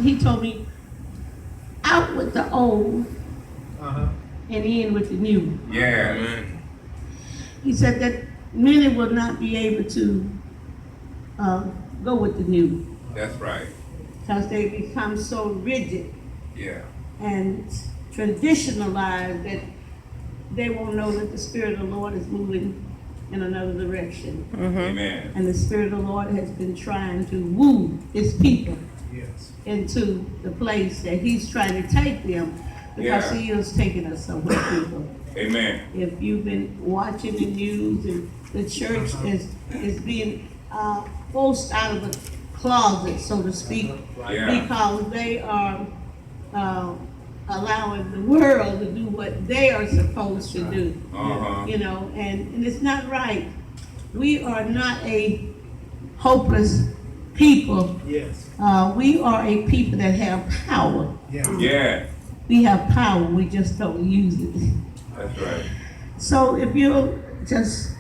he told me, out with the old and in with the new. Yeah. Amen. He said that many will not be able to go with the new. That's right. Because they become so rigid. Yeah. And traditionalized that they won't know that the Spirit of the Lord is moving in another direction. Amen. And the Spirit of the Lord has been trying to woo his people into the place that he's trying to take them, because he is taking us somewhere, people. Amen. If you've been watching the news, and the church is being forced out of the closet, so to speak, because they are allowing the world to do what they are supposed to do. You know, and it's not right. We are not a hopeless people. Yes. We are a people that have power. Yeah. We have power, we just don't use it. That's right. So if you'll just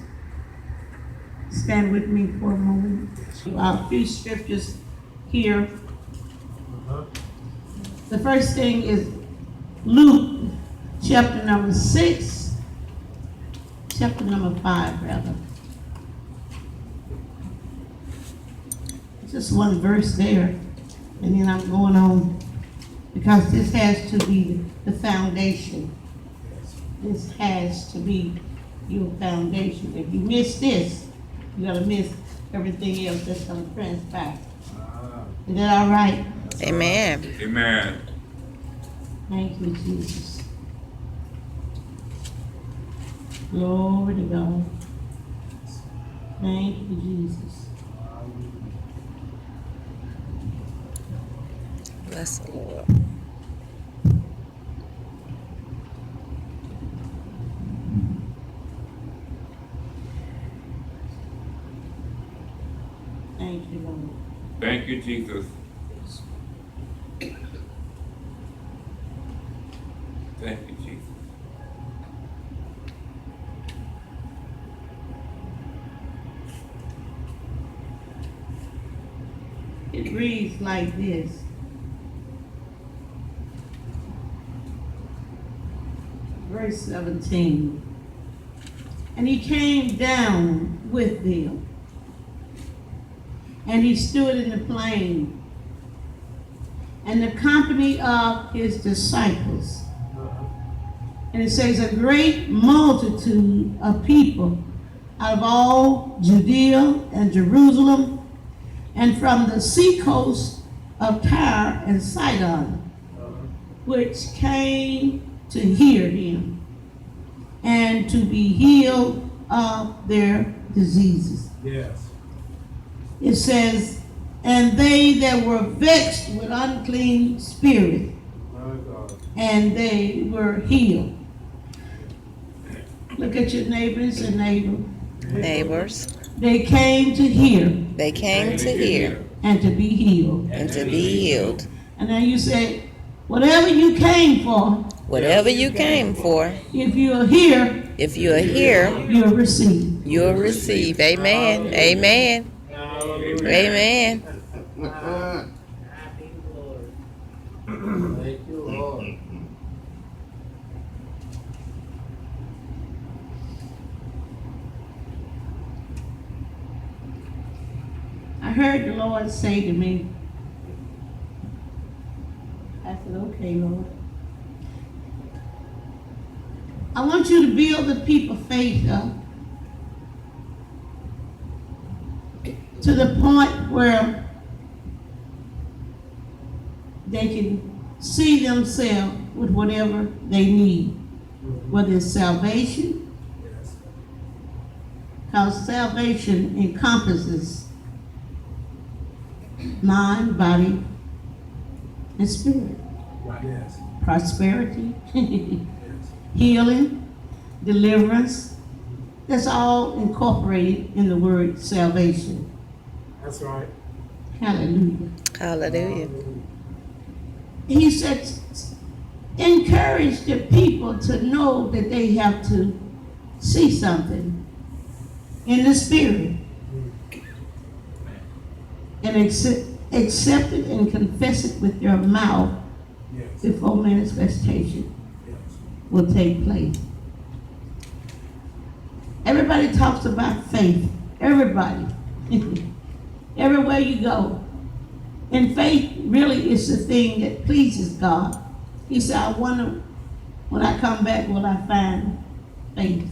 stand with me for a moment. A few scriptures here. The first thing is Luke chapter number 6, chapter number 5 rather. Just one verse there, and then I'm going on, because this has to be the foundation. This has to be your foundation. If you miss this, you're going to miss everything else that's going to transpire. Is that all right? Amen. Amen. Thank you, Jesus. Glory to God. Thank you, Jesus. Bless the Lord. Thank you, Lord. Thank you, Jesus. Thank you, Jesus. It reads like this. Verse 17. And he came down with them, and he stood in the plain, and the company of his disciples. And it says, a great multitude of people out of all Judea and Jerusalem, and from the seacoast of Tyre and Sidon, which came to hear him, and to be healed of their diseases. Yes. It says, and they that were vexed with unclean spirit, and they were healed. Look at your neighbors and Neighbors, they came to hear they came to hear and to be healed. and to be healed. And then you say, whatever you came for, Whatever you came for, if you are here, if you are here, you'll receive. you'll receive. Amen. Amen. Amen. Thank you, Lord. I heard the Lord say to me, I said, okay, Lord. I want you to build the people's faith up to the point where they can see themselves with whatever they need, whether it's salvation, because salvation encompasses mind, body, and spirit. Yes. Prosperity, healing, deliverance. That's all incorporated in the word salvation. That's right. Hallelujah. Hallelujah. He said, encourage the people to know that they have to see something in the spirit and accept it and confess it with your mouth Yes. before manifestation Yes. will take place. Everybody talks about faith. Everybody. Everywhere you go. And faith really is the thing that pleases God. He said, I wonder when I come back, will I find faith?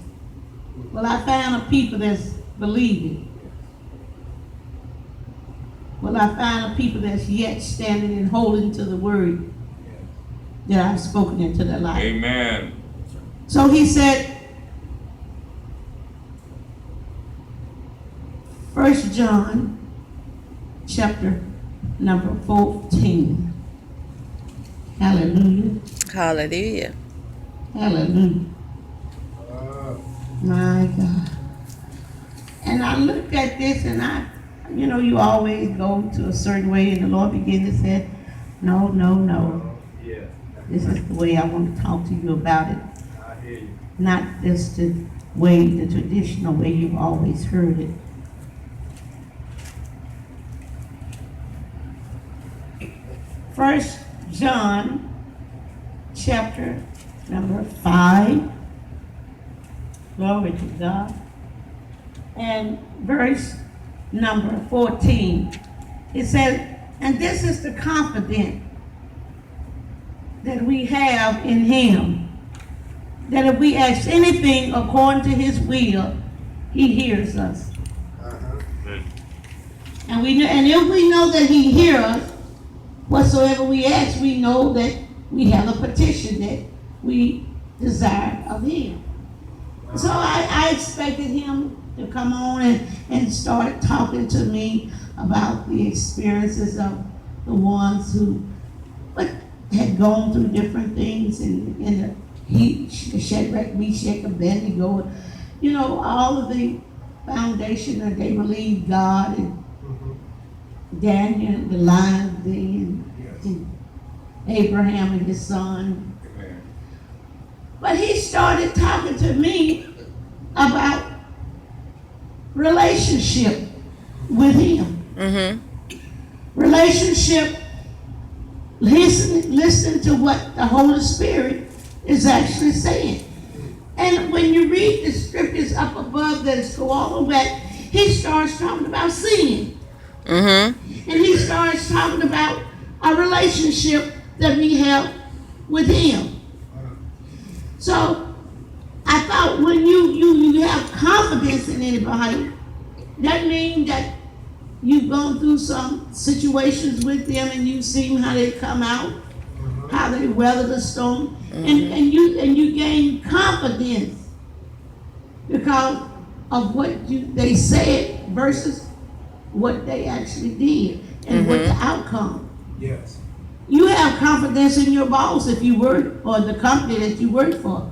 Will I find a people that's believing? Will I find a people that's yet standing and holding to the word that I've spoken into their life? Amen. So he said, 1 John chapter number 14. Hallelujah. Hallelujah. Hallelujah. Uh, My God. And I looked at this and you always go to a certain way and the Lord began to say, no, no, no. yeah. This is the way I want to talk to you about it. I hear you. Not just the way, the traditional way you've always heard it. First John chapter number 5. Glory to God. And verse number 14. It says, and this is the confidence that we have in him, that if we ask anything according to his will, he hears us. Uh-huh. And if we know that he hears us, whatsoever we ask, we know that we have a petition that we desire of him. So I expected him to come on and start talking to me about the experiences of the ones who had gone through different things in the Shadrach, Meshach, and Abednego. All of the foundation that they believed God and Daniel, the lion thing, and Abraham and his son. Amen. But he started talking to me about relationship with him. Mm-hmm. Relationship, listen to what the Holy Spirit is actually saying. And when you read the scriptures up above that go all the way, he starts talking about sin. Mm-hmm. And he starts talking about a relationship that we have with him. So I thought when you have confidence in anybody, that means that you've gone through some situations with them and you've seen how they come out, how they weather the storm, and you gain confidence because of what they said versus what they actually did and what the outcome. Yes. You have confidence in your boss if you work, or the company that you work for.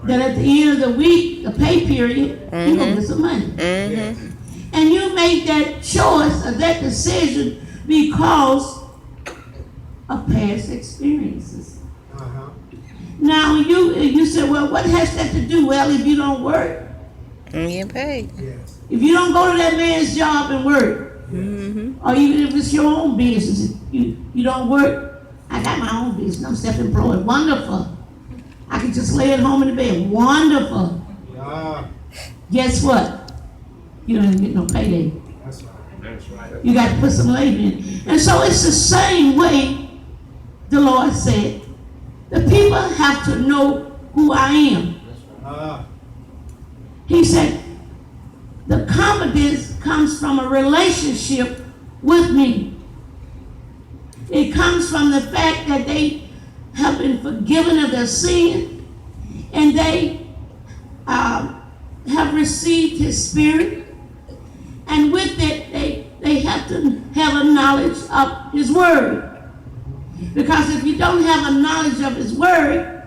That at the end of the week, the pay period, you're going to get some money. Yes. And you make that choice or that decision because of past experiences. Uh-huh. Now, you say, well, what has that to do? Well, if you don't work, You get paid. Yes. if you don't go to that man's job and work, Mm-hmm. or even if it's your own business, you don't work. I got my own business. I'm self-employed. Wonderful. I can just lay at home in the bed. Wonderful. Ah, Guess what? You don't even get no payday. that's right. That's right. You got to put some labor in. And so it's the same way the Lord said. The people have to know who I am. Ah, He said, the confidence comes from a relationship with me. It comes from the fact that they have been forgiven of their sin and they have received his spirit. And with it, they have to have a knowledge of his word. Because if you don't have a knowledge of his word,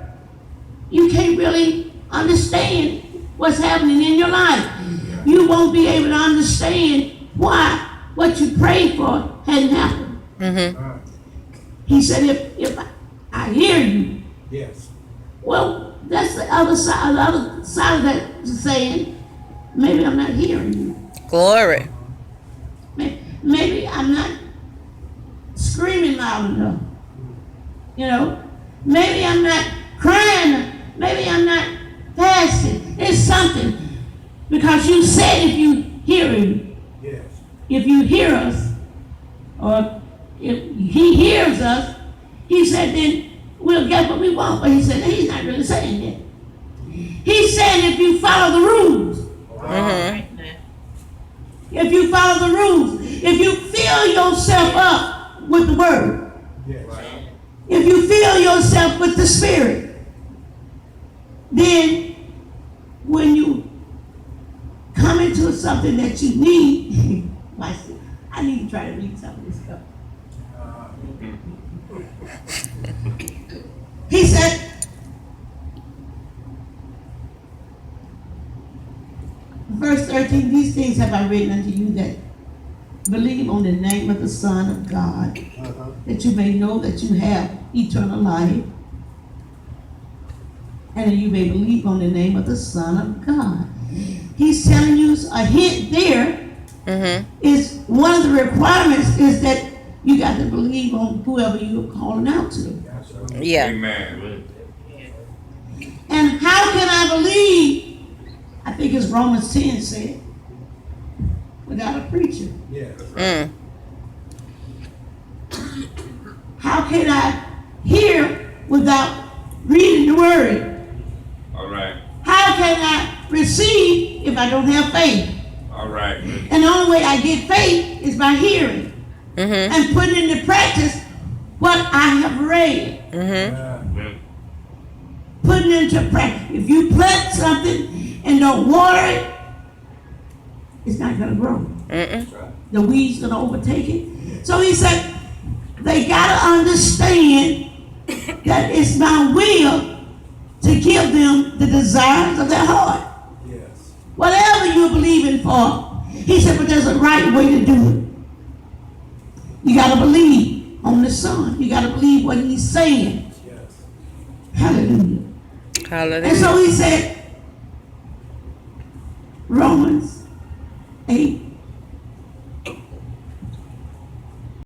you can't really understand what's happening in your life. You won't be able to understand why what you prayed for hadn't happened. Mm-hmm. ah, He said, if I hear you, yes. well, that's the other side of that saying, maybe I'm not hearing you. Glory. Maybe I'm not smile enough. You know, maybe I'm not crying, maybe I'm not fasting. It's something. Because you said if you hear him, Yes. if you hear us, or if he hears us, he said then we'll get what we want. But he said he's not really saying that. He's saying if you follow the rules, if you follow the rules, if you fill yourself up with the word, Yes. if you fill yourself with the Spirit, then when you come into something that you need, I need to try to read some of this stuff. He said, verse 13, these things have I written unto you that believe on the name of the Son of God, that you may know that you have eternal life, and that you may believe on the name of the Son of God. He's telling you a hint there is one of the requirements is that you got to believe on whoever you're calling out to. Yeah. Amen. And how can I believe? I think it's Romans 10 said, without a preacher. Yes. How can I hear without reading the word? All right. How can I receive if I don't have faith? All right. And the only way I get faith is by hearing and putting into practice what I have read. Putting into practice. If you plant something and don't water it, it's not going to grow. The weeds going to overtake it. So he said, they got to understand that it's my will to give them the desires of their heart. Yes. Whatever you're believing for, he said, but there's a right way to do it. You got to believe on the Son. You got to believe what he's saying. Yes. Hallelujah. Hallelujah. And so he said, Romans